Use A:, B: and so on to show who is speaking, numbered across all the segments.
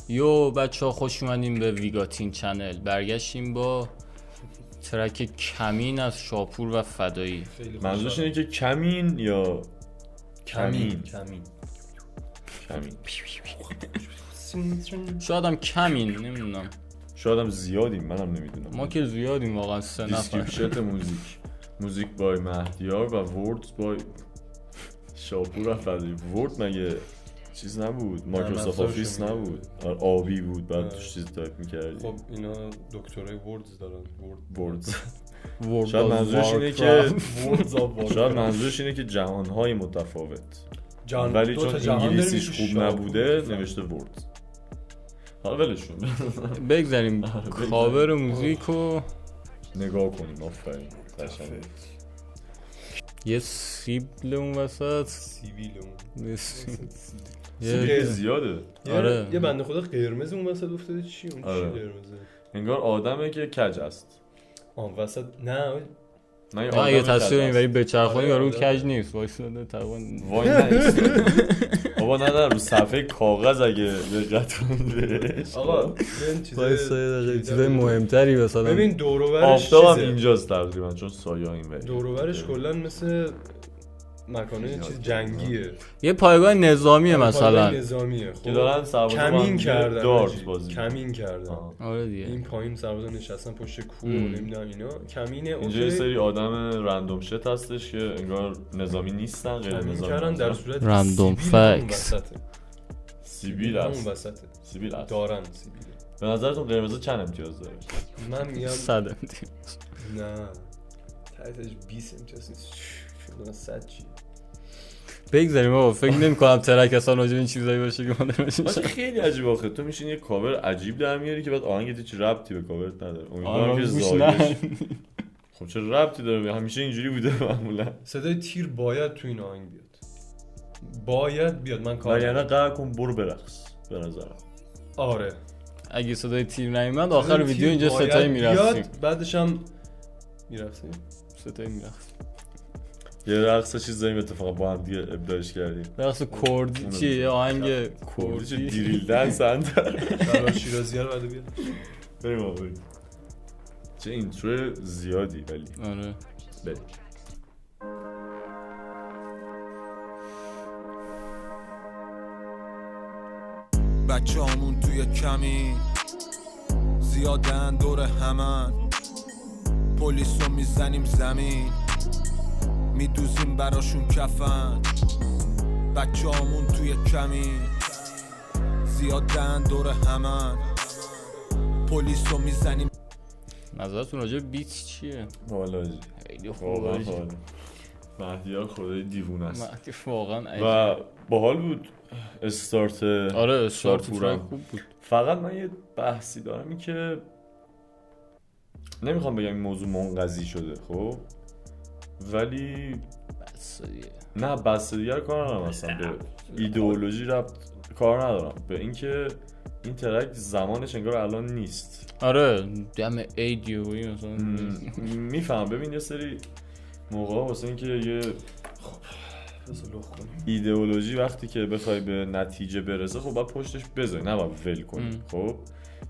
A: یو بچه ها خوش اومدیم به ویگاتین چنل. برگشتیم با ترک کمین از شاپور و فدایی.
B: منظورش اینه که کمین یا کمین
A: شاید هم کمین، نمیدونم،
B: شاید هم زیادیم، منم نمیدونم.
A: ما که زیادیم واقعا، 3 نفر.
B: دیسکریپشن موزیک بای مهدیار و وردز بای شاپور و فدایی. ورد مگه چیز نبود؟ مایکروسافت آفیس نبود؟ آبی بود بعد توش چیز تایپ می‌کردی.
C: خب اینا دکترای وردز دارن.
B: وردز.
A: ورد
B: شاید
A: منظورش اینه که
B: جهان‌های متفاوت. ولی چون انگلیسیش خوب نبوده نوشته ورد. حالا ولشون.
A: بگذاریم کاور موزیکو
B: نگاه کنیم. آفرین قشنگه.
A: یه سیبل اون وسط،
B: سیبل زیاده.
A: آره.
C: یه بنده خدا قرمز اون وسط افتاده. چی اون؟
B: آره.
C: چی قرمزه؟
B: انگار آدمه که کج است.
C: آن وسط نه
A: یه تصویر این ولی بچرخونی یا رو کج نیست، وایساده تقریبا
B: وای نیست. بابا نه رو صفحه کاغذ اگه دقت کنید.
C: آقا این
A: چیزای مهمتری مثلا
C: ببین دور و برش
B: آفتابم اینجاست تقریبا چون سایه این ولی
C: دور و برش کلا مثل مکانه چیز جنگیه.
A: یه پایگاه نظامیه مثلا
C: نظامیه.
B: که دارن سربازا
C: کمین کردن،
B: دارت بازی
C: کمین کردن.
A: آره دیگه.
C: این پایین سربازا نشستن پشت کوه نمیدونم اینا کمینه.
B: اینجا یه سری آدم رندوم شت هستش که انگار نظامی نیستن، غیر نظامی
C: کردن در صورت
A: رندوم فکس.
B: سیبیل است.
C: اون وسطه.
B: سیبیل است.
C: دارن سیبیل.
B: به نظرتون قرمز چند امتیاز داره؟
C: من میگم
A: 100 امتیاز.
C: نه تحتش 20 امتیاز نیست. شده 100 چی؟
A: بگذاریم آقا، فکر نمی‌کنم ترک اصلا راجع به این چیزایی باشه که ما نمی‌شیم.
B: خیلی عجیبه آخه تو میشین یه کاور عجیب در میاری که بعد آهنگت هیچ ربطی به کاورت نداره. امیدوارم که زایش. خب چه ربطی داره؟ همیشه اینجوری بوده معمولا.
C: صدای تیر باید تو این آهنگ بیاد. باید بیاد. من کار
B: یعنی قهر کن برو برقص به نظرم.
C: آره
A: اگه صدای تیر نیومد آخر ویدیو اینجا ستایی میرفتیم.
C: بعدش هم میرفتیم.
A: ستایی میرفتیم.
B: یه رقص چیز داریم اتفاقا با هم دیگه ابداعش کردیم.
A: رقص کردی چیه؟ یه آهنگ
B: کردی چه دیریل دنس اندر.
C: شلوار شیرازی رو بعد بیاد.
B: بریم آقا بریم. چه اینترو زیادی ولی.
A: آره.
B: بریم.
D: بچه همون توی کمی زیادن دور همن، پلیس رو میزنیم زمین میدوزیم براشون کفن. بچه همون توی کمی زیادن دور همن، پلیس رو میزنیم.
A: نظرتون راجع به بیت چیه؟
B: والا
A: خیلی خوبه.
B: مهدیار خدای دیوونه است.
A: مهدی واقعا
B: و باحال بود استارت.
A: آره استارت ترک خوب بود.
B: فقط من یه بحثی دارم این که نمیخوام بگم این موضوع منقضی شده خب، ولی نه بس دیگر کار ندارم، اصلا به ایدئولوژی ربط کار ندارم، به اینکه این ترک زمانش انگار الان نیست.
A: آره دم ایدیوی مثلا
B: میفهم. ببین یه سری موقع واسه اینکه یه ایدئولوژی وقتی که بخوای به نتیجه برسه خب باید پشتش بذاری، نه باید ول کنی. خب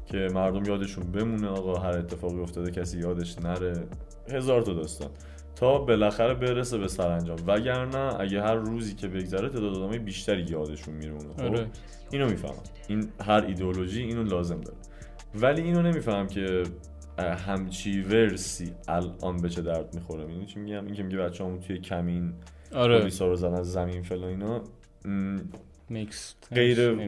B: که مردم یادشون بمونه آقا هر اتفاقی افتاده کسی یادش نره، هزار تا داستان تا بالاخره برسه به سرانجام، وگرنه اگه هر روزی که بگذره تعداد آدمای بیشتری یادشون میمونه. خب
A: آره.
B: اینو میفهمم، این هر ایدئولوژی اینو لازم داره، ولی اینو نمیفهمم که همچی ورسی الان به چه درد میخوره. میدونی چی میگم؟ این که میگه بچه‌هامون توی کمین
A: آره
B: پلیسا رو زدن از زمین فلان اینا
A: میکس
B: غیر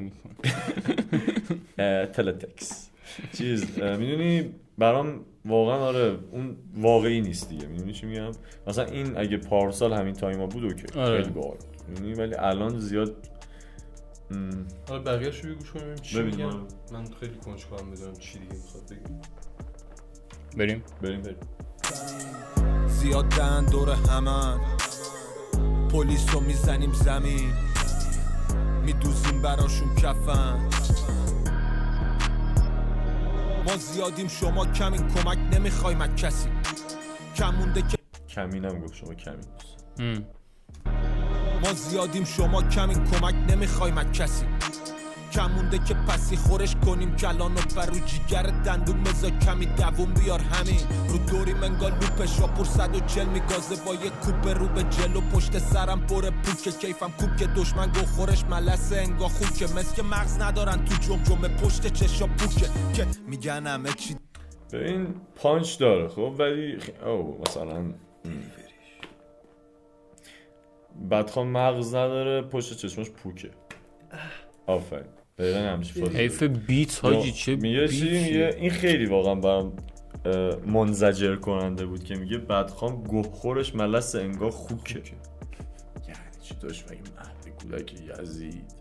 B: تلتکس چیز میدونی برام واقعا آره اون واقعی نیست دیگه. میدونی چی میگم؟ مثلا این اگه پارسال همین تایما بود اوکی
A: آره.
B: خیلی باحال، میدونی، ولی الان زیاد
C: حالا بقیه‌شو بگو گوش کنیم چی
B: میگم.
C: من خیلی کنجکاوم بدونم چی دیگه میخواد بگه.
A: بریم
D: زیادن دور همن، پلیس رو میزنیم زمین میدوزیم براشون کفن. ما زیادیم شما کمین، کمک نمیخوایم از کسی، کم مونده که
B: کمینم گفت شما کمین
D: ما زیادیم شما کمین، کمک نمیخوایم از کسی، کمونده که پسی خورش کنیم کلان و برو جیگر دندون بزا کمی دوون بیار همین رو دوری منگال لوپ شاپور 140 میگازه با یه کوپه رو به جلو پشت سرم پر پوکه کیفم کوب که دشمن گو خورش ملسه انگا خوب که مثل که مغز ندارن تو جمجمه پشت چشا پوکه که میگن همه چی
B: ببین پانچ داره خب ولی مثلا بدخوان مغز نداره پشت چشماش پوکه آفرین دقیقا همچی فاز
A: حیف بیت حاجی چه
B: میگه این خیلی واقعا برام منزجر کننده بود که میگه بدخوان گوهخورش ملس انگار خوکه یعنی چی داشت مگه مهد کودک یزید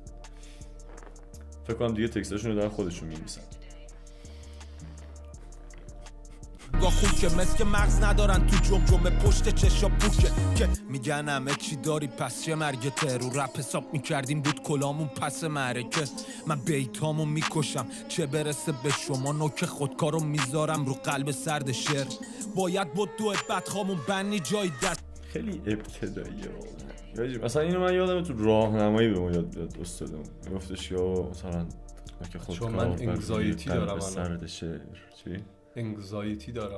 B: فکر کنم دیگه تکستاشون رو دارن خودشون میمیسن
D: گاه خوب که مثل که مغز ندارن تو جمجمه پشت چشا پوکه که میگن همه چی داری پس چه مرگته رو رپ حساب میکردیم بود کلامون پس معرکه من بیتامو میکشم چه برسه به شما نوک خودکارو میذارم رو قلب سرد شعر باید بود دو بدخامون بنی جای دست
B: خیلی ابتداییه واقعا مثلا اینو من یادم تو راهنمایی به ما یاد داد استادم میگفتش یا مثلا که خودکار
C: چون من انگزایتی دارم
B: سرد شعر چی؟
C: انگزایتی دارم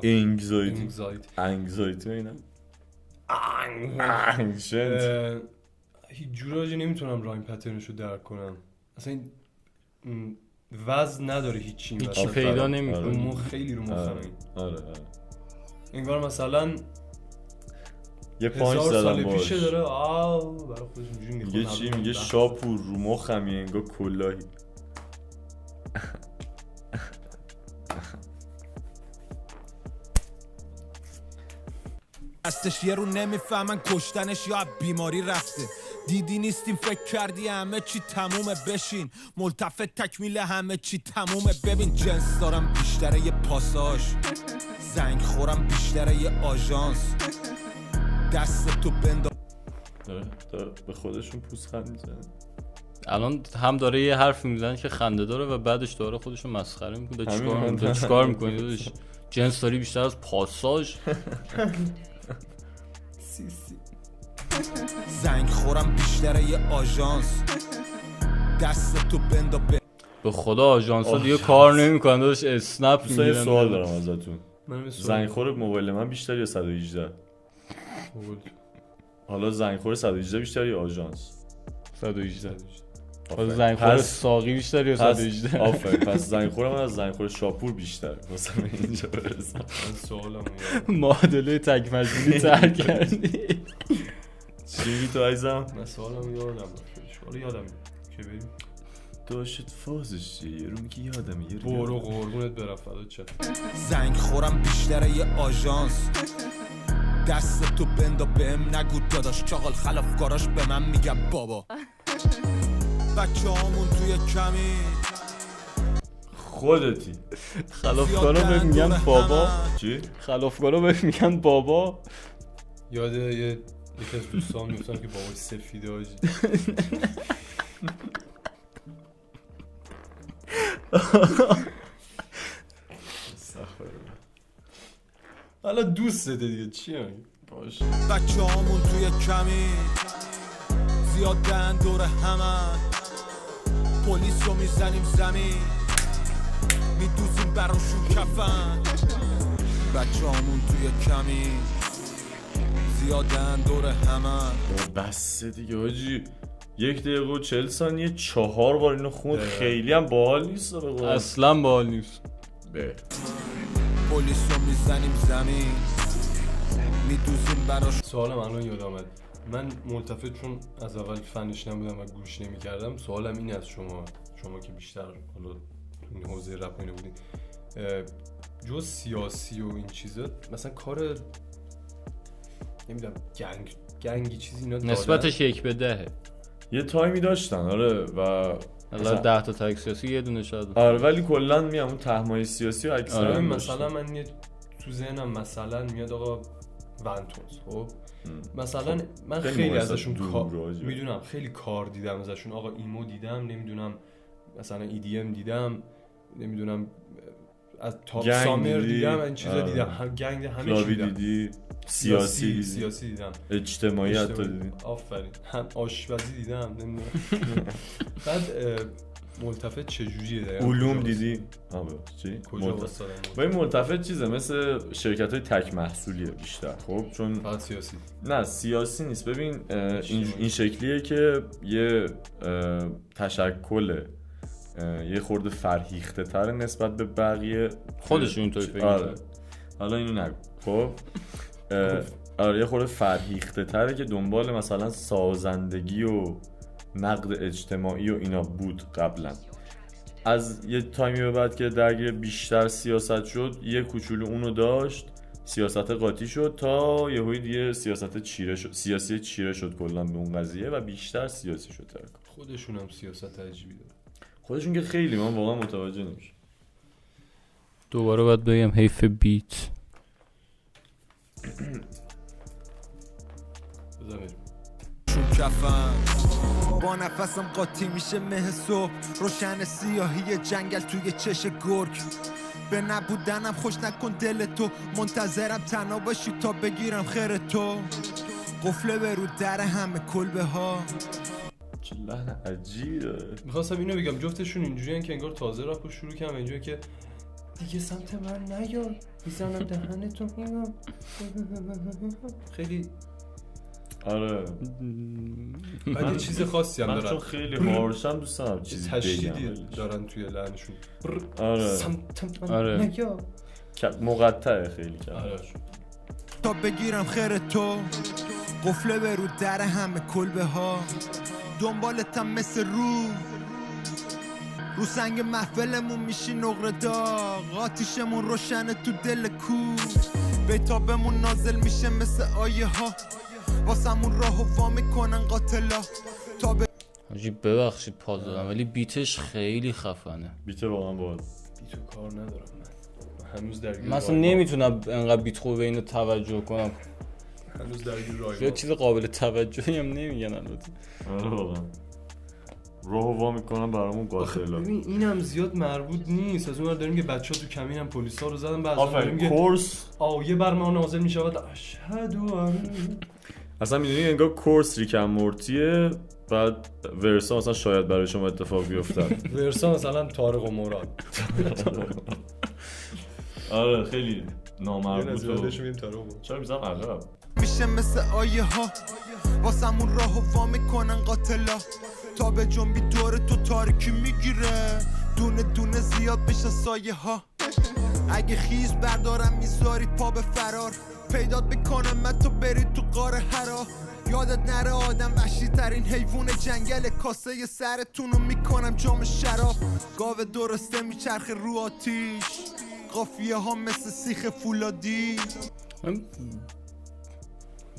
B: انگزایتی ببینم
C: هیچ جوراجی نمیتونم رایم پترنشو درک کنم اصلا این وزن نداره هیچی
A: پیدا نمیکنه
C: خیلی رو مخم
B: آره
C: انگار مثلا
B: یه پانچ زدم باش
C: پیشه داره برای خودش اینجوری
B: میگه چی؟ میگه شاپور رو مخمی انگار کلاهی
D: هستش یه رو نمیفهمن کشتنش یا بیماری رفته دیدی نیستیم فکر کردی همه چی تمومه بشین ملتفت تکمیل همه چی تمومه ببین جنس دارم بیشتره یه پاساژ زنگ خورم بیشتره یه آژانس دست تو بنداز
B: داره به خودشون پوزخند میزنه
A: الان هم داره یه حرف میزنه که خنده داره و بعدش داره خودشو مسخره میکنه چیکار میکنی جنس داری بیشتر از پاساژ
D: زنگ خورم بیشتره یه آژانس دست تو بندا
A: به خدا آژانس‌ها دیگه کار نمیکنن داداش اسنپ
B: میگیرن یه سوال دارم ازتون زنگ خور موبایل من بیشتر یا 118 حالا زنگ خور 118 بیشتر یا آژانس
A: 118 حالا زنگ خور ساقی بیشتر یا 118
B: آفرین پس زنگ خور من از زنگ خور شاپور بیشتر مثلا اینجا برسم
C: من سوالم
A: معادله تک مجبوری تر کردی
B: چی میگی تو عزیزم؟
C: من سوالم یادم حالا یادم که بریم
B: داشت فازش چیه یه رو میگی یادم یه رو
C: برو قربونت برم فدا چه
D: زنگ خورم بیشتره یه آژانس دست تو بندا بهم نگو داداش چاقال خلافکاراش به من میگم بابا بچه هامون توی کمی
B: خودتی
A: خلافکارا بهم میگن بابا
B: چی؟
A: خلافکارا بهم میگن بابا
C: یاد یکی از دوستان میفتن که بابای سفیده آجی حالا دوست ده دیگه چی همی؟ باشه
D: بچه هامون توی کمی زیادن دور همه پلیس رو میزنیم زمین میدوزیم براشون کفن بچه هامون توی کمی زیادن دور همه
B: بسه دیگه حاجی 1 دقیقه و 40 ثانیه 4 بار اینو خوند خیلی هم باحال نیست
A: اصلا باحال نیست
D: پلیس رو میزنیم زمین میدوزیم براش
C: سوالم الان یاد آمد من ملتفت چون از اول فنش نبودم و گوش نمی‌کردم سوالم این از شما که بیشتر حالا این حوزه رپ اینو بودین جز سیاسی و این چیزا مثلا کار نمیدونم گنگی چیزی اینا دادن
A: نسبتش 1:10
B: یه تایمی داشتن آره و
A: مثلا 10 تا تک سیاسی یه دونه شاید
B: آره ولی کلا میام اون تهمای سیاسی و اکثرا
C: آره مثلا من یه تو ذهنم مثلا میاد آقا ونتونز خب مثلا من خیلی ازشون میدونم خیلی کار دیدم ازشون آقا ایمو دیدم نمیدونم مثلا EDM دیدم نمیدونم از تاپ سامر دیدم این چیزا دیدم هم گنگ همه چی دیدم سیاسی دیدم
B: اجتماعی حتی دیدم
C: آفرین هم آشپزی دیدم نمیدونم بعد ملتفت چجوریه دقیقاً؟
B: علوم دیدی؟ چی؟
C: کجا واسطه؟
B: با این ملتفت چیزه مثل شرکت‌های تک محصولیه بیشتر. خب چون
C: فقط سیاسی؟
B: نه سیاسی نیست. ببین این شکلیه که یه تشکل یه خورده فرهیخته تر نسبت به بقیه
A: خودشون اونطوری فکر
B: آره. حالا اینو نگو. خب آره یه خورده فرهیخته تره که دنبال مثلا سازندگی و نقد اجتماعی و اینا بود قبلا. از یه تایمی به بعد که درگیر بیشتر سیاست شد یه کوچولو اونو داشت، سیاست قاطی شد تا یهویی دیگه سیاست چیره شد، سیاسی چیره شد کلا به اون قضیه و بیشتر سیاسی شد.
C: خودشون هم سیاست عجیبی داره.
B: خودشون که خیلی من واقعا متوجه نمیشه.
A: دوباره باید بگم حیف بیت.
D: شون کفم با نفسم قاطی میشه مه صبح، روشن سیاهی جنگل توی چش گرگ. به نبودنم خوش نکن دل تو، منتظرم تنها باشی تا بگیرم خیر تو. قفله به رو در همه کلبه ها.
B: چه لحن عجیبه.
C: میخواستم اینو بگم جفتشون اینجوریه که انگار تازه راپو شروع کردم اینجوریه که دیگه سمت من نیا میزنم دهنتون میگم خیلی
B: آره
C: من چیز خاصی هم دارم.
B: من چون خیلی هارشم دوست دارم چیزی
C: تشدیدی
B: بگم
C: دارن توی لحنشون.
B: آره
C: سمت من
A: آره.
C: نیا
B: مقطعه خیلی کرد.
C: آره.
D: تا بگیرم خیر تو. قفله به رو در همه کلبه ها. دنبالتم مثل رو سنگ محفلمون میشی نقره داغ. آتیشمون روشنه تو دل کو. بیتابمون نازل میشه مثل آیه ها. واسمون راهو وا میکنن قاتلا.
A: حاجی ببخشید پاز دادم ولی بیتش خیلی خفنه.
B: بیت واقعا باحال.
C: بیتو کار ندارم من هنوز درگیر
A: مثلا نمیتونم انقدر بیت خوبه اینو توجه کنم.
C: هنوز درگیر رایگان.
A: یه چیز قابل توجهی هم نمیگن البته.
B: آره واقعا راهو وا میکنن برامون قاتلا.
C: ببین اینم زیاد مربوط نیست. از اون داریم که بچه‌ها تو کمینم پلیسا رو زدن بعضی
B: آفرین کورس
C: یه بر ما نازل میشود اشهدو
B: اصلا میدونی انگار کورس ریکن مورتیه بعد ورسا مثلا شاید برای شما اتفاق بیفتد.
C: ورسا مثلا طارق و مراد.
B: آره خیلی نامربوط و
C: طارق
B: چرا میذارم عقب
D: میشه مثل آیه ها. واسمون راهو وا میکنن قاتلا. تا به جنبی دور تو تاریکی میگیره. دونه دونه زیاد بشه سایه ها. اگه خیز بردارم میذاری پا به فرار. پیدات بکنم من تو بری تو قاره هرا. یادت نره آدم وحشی ترین حیوان جنگل. کاسه سرتونو میکنم جام شراب. گاو درسته میچرخه رو آتیش. قافیه ها مثل سیخ فولادی.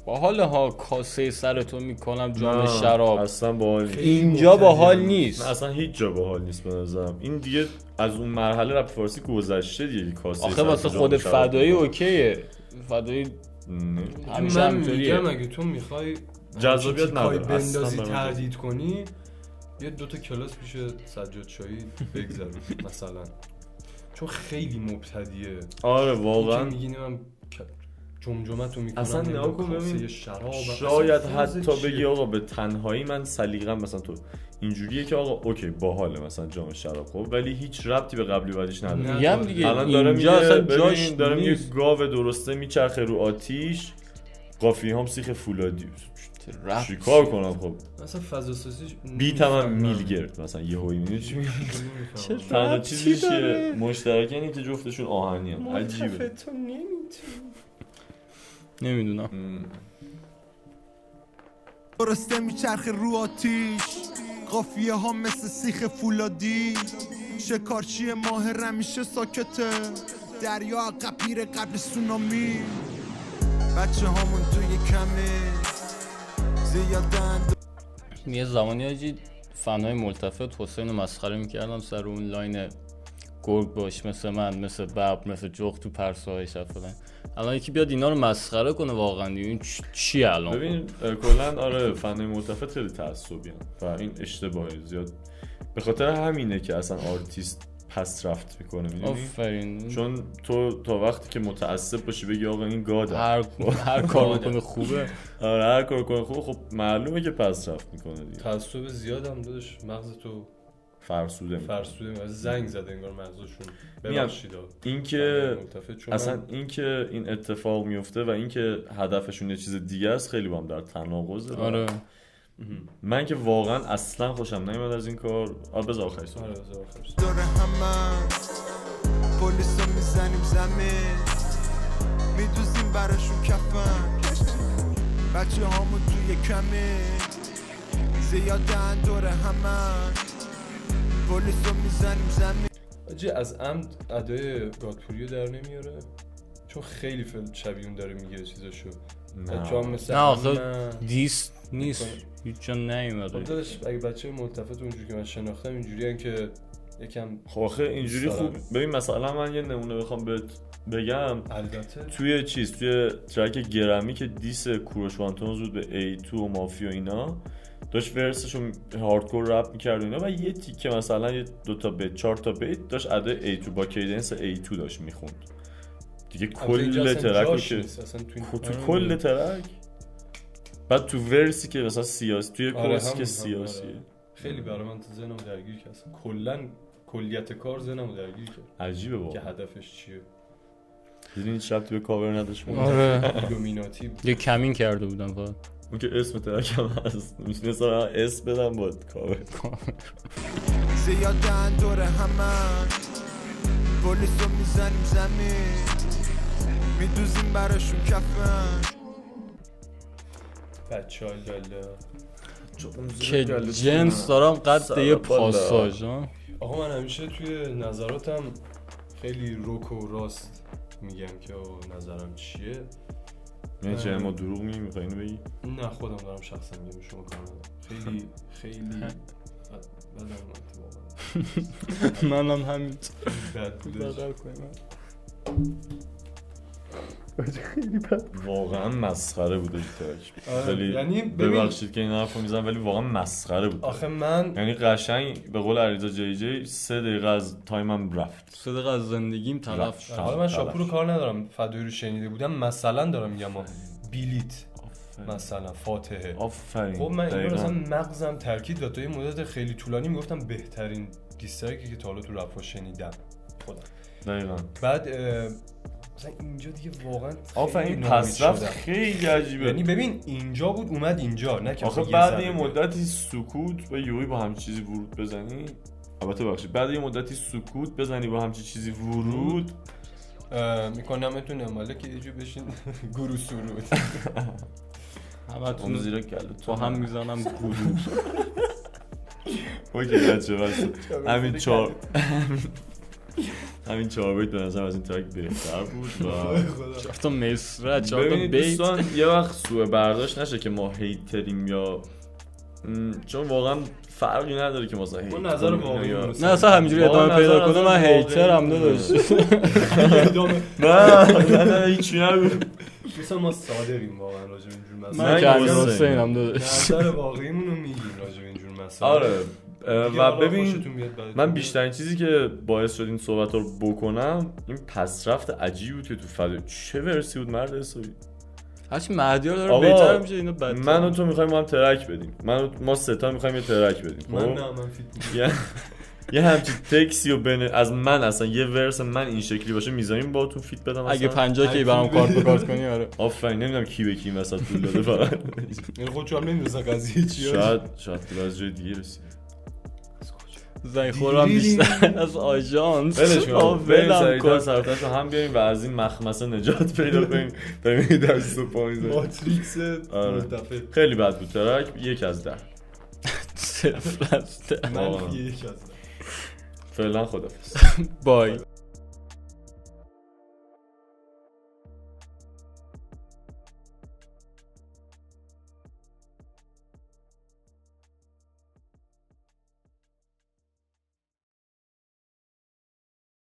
A: باحال ها کاسه سرتو میکنم جام شراب.
B: اصلا باحال نیست.
A: اینجا باحال نیست.
B: اصلا هیچ جا باحال نیست به نظرم. این دیگه از اون مرحله رپ فارسی گذشته دیگه. کاسه
A: آخه واسه خود فدایی اوکیه. فدایی همیشه
C: من
A: همینطوریه.
C: میگم اگه تو میخوای
B: جذابیت نداره
C: بندازی تردید کنی یه دوتا کلاس پیش سجاد شاهی بگذرون مثلا چون خیلی مبتدیه.
B: آره واقعا
C: میگینه من جمجمه تو میکنم
B: اصلا نگاه کن ببین
C: شراب
B: شاید حتی بگی آقا به تنهایی من سلیقه‌ام مثلا تو اینجوریه که آقا اوکی باحاله مثلا جام شراب خب ولی هیچ ربطی به قبلی بعدیش نداره.
A: میگم دیگه
B: الان داره
A: اینجا اصلا جاش
B: داره میگه
A: نیست.
B: گاو درسته میچرخه رو آتیش قافیه هم سیخ فولادی. چیکار کنم خب
C: مثلا فضا سازی
B: بیت هم میلگرد مثلا یه هوی میدونی چی میگم. تنها چیزی که مشترکه اینه که جفتشون آهنی هم عجیبه.
C: تو
A: نمیدونم
D: درسته میچرخه رو آتیش. قافیه ها مثل سیخ فولادی. شکارچی ماه رمیشه ساکته. دریا قپیر قبل سونامی. بچه هامون توی کمه زیادن.
A: یه زمانی آجی فنای ملتفت حسین رو مسخره میکردم سر اون لاین گرگ باش مثل من مثل باب مثل جغ تو پرساهای شفلن. الان یکی بیاد اینا رو مسخره کنه واقعا این چی الان؟
B: ببین کلا آره فنای ملتفت خیلی تعصبیه و این اشتباهه زیاد. به خاطر همینه که اصلا آرتیست پس رفت میکنه میدونی؟
A: آفرین.
B: چون تو تا وقتی که متعصب باشی بگی آقا این گاده
A: هر کار کنه خوبه.
B: آره هر کار کنه خوبه خب معلومه که پس رفت میکنه دیگه.
C: تعصب زیاد هم داداش مغز تو
B: فرسوده
C: زنگ زده انگار مغزشون. ببخشید
B: این که اصلا این که این اتفاق میفته و این که هدفشون یه چیز دیگه است خیلی با هم در تناقضه.
A: آره
B: من که واقعا اصلا خوشم نمیاد از این کار. بذار آخرش
D: دور همه پلیسو میزنیم زمین میدوزیم براشون کفن بچه هامون توی کمی زیادن دور همه پلیسو میزنیم زمین.
C: آجی از عمد ادای گادپوریو در نمیاره چون خیلی شبیه اون داره میگه چیزاشو.
A: نه آخه دیست نیست هیچ جا نیومده.
C: خب داداش اگه بچه ملتفت اونجوری که من شناختم اینجوری هن که یکم
B: خب آخه اینجوری خوب. ببین مثلا من یه نمونه بخوام بگم
C: البته
B: توی ترک گرمی که دیس کوروش وانتونز بود به A2 و مافیا اینا داشت ورسشو هاردکور رپ میکرد اینا و یه تیکه مثلا یه 2 تا بیت 4 تا بیت داشت ادای A2 با کیدنس A2 داشت میخوند دیگه. کل ترک که تو کل ترک بعد تو ورسی که مثلا سیاسی توی کورسی که سیاسیه
C: خیلی برای من تو ذهنم درگیر کرد. کلا کلیت کار ذهنم درگیر کرد.
B: عجیبه واقعا
C: که هدفش چیه.
B: دیدین شب کاور نداشت.
A: آره
C: ایلومیناتی
A: یه کمین کرده بودن فقط.
B: اون که اسم ترکم هست میتونستم اسم بدم با کاور.
D: زیادن دور همه پلیسو میزنیم زمین میدوزیم براشون کفن
C: بچه های لالا
A: که جنس دارم قد یه پاساژ.
C: آقا من همیشه توی نظراتم خیلی روک و راست میگم که نظرم چیه.
B: یعنی چه ما دروغ میگیم میخوای اینو بگی؟
C: نه خودم دارم شخصا میگم شما کار ندارم. خیلی بدم
A: منم همین
C: بد بوده.
B: خیلی بد واقعا مسخره بوده این ترک. خیلی
C: یعنی
B: ببخشید که این حرفو میزنم ولی واقعا مسخره بود.
C: آخه من
B: یعنی قشنگ به قول علیرضا جی جی 3 دقیقه از تایمم رفت.
A: 3 دقیقه از زندگیم تلف شد.
C: حالا من شاپور رو کار ندارم فدایی رو شنیده بودم مثلا دارم میگم بلیت مثلا فاتحه
B: آفرین.
C: خب من اینو مثلا مغزم ترکید داد. تا یه مدت خیلی طولانی میگفتم بهترین دیسترکی که تا حالا تو رپ شنیدم خودم.
B: دقیقاً.
C: بعد مثلا اینجا دیگه واقعا
B: آفرین پس رفت خیلی عجیبه.
C: یعنی ببین اینجا بود اومد اینجا نه که
B: آخه بعد یه مدتی سکوت و یوی با همین چیزی ورود بزنی. البته ببخشید بعد یه مدتی سکوت بزنی با همین چیزی ورود
C: میکنمتون ماله که یه جو بشین گروه سرود
A: همتون
B: زیرا کله
A: تو هم میزنم گروه.
B: اوکی بچه بس همین 4 بیت به نظر از این ترک بهتر بود و
A: 4 تا مصرع 4 تا
B: ببینید
A: بیت.
B: دوستان یه وقت سوء برداشت نشه که ما هیتریم یا چون واقعا فرقی نداره که مثلا
C: اون نظر واقعی
A: نه اصلا همینجوری ادامه پیدا کنه من هیترم داداش.
B: نه هیچی نگو.
C: مثلا ما صادقیم واقعا راجع به اینجور مسائل.
A: من که امیر حسینم داداش.
C: نظر واقعیمون رو میگیم راجع به اینجور مسائل.
B: آره و ببین من بیشترین چیزی که باعث شد این صحبت رو بکنم این پسرفت عجیبی بود که تو فضا چه ورسی بود مرد حسابی.
A: هرچی مهدیار داره بهتر میشه اینو بدتر.
B: من و تو میخوایم با هم ترک بدیم. ما سه تا میخوایم یه ترک بدیم.
C: من فیت
B: یه همچین تکسی و از من اصلا یه ورس من این شکلی باشه میذاریم با تو فیت بدم
A: اگه 50 کی برام کارت به کارت کنی. آره
B: آفرین. نمیدونم کی به کی مثلا طول داده فقط
C: این خودت هم نمیدونی قضیه چیه.
B: شاید از جای دیگه رسید.
A: زنگ خورم بیشتر از آژانس.
B: ولم کن سرتاشو هم بیاریم و از این مخمسه نجات پیدا کنیم. تا دست و پا میزنیم
C: ماتریکس ملتفت.
B: خیلی بد بود ترک. 1 از 10
A: 0 از 10.
C: من 1 از 10.
B: فعلا خدافظ.
A: بای.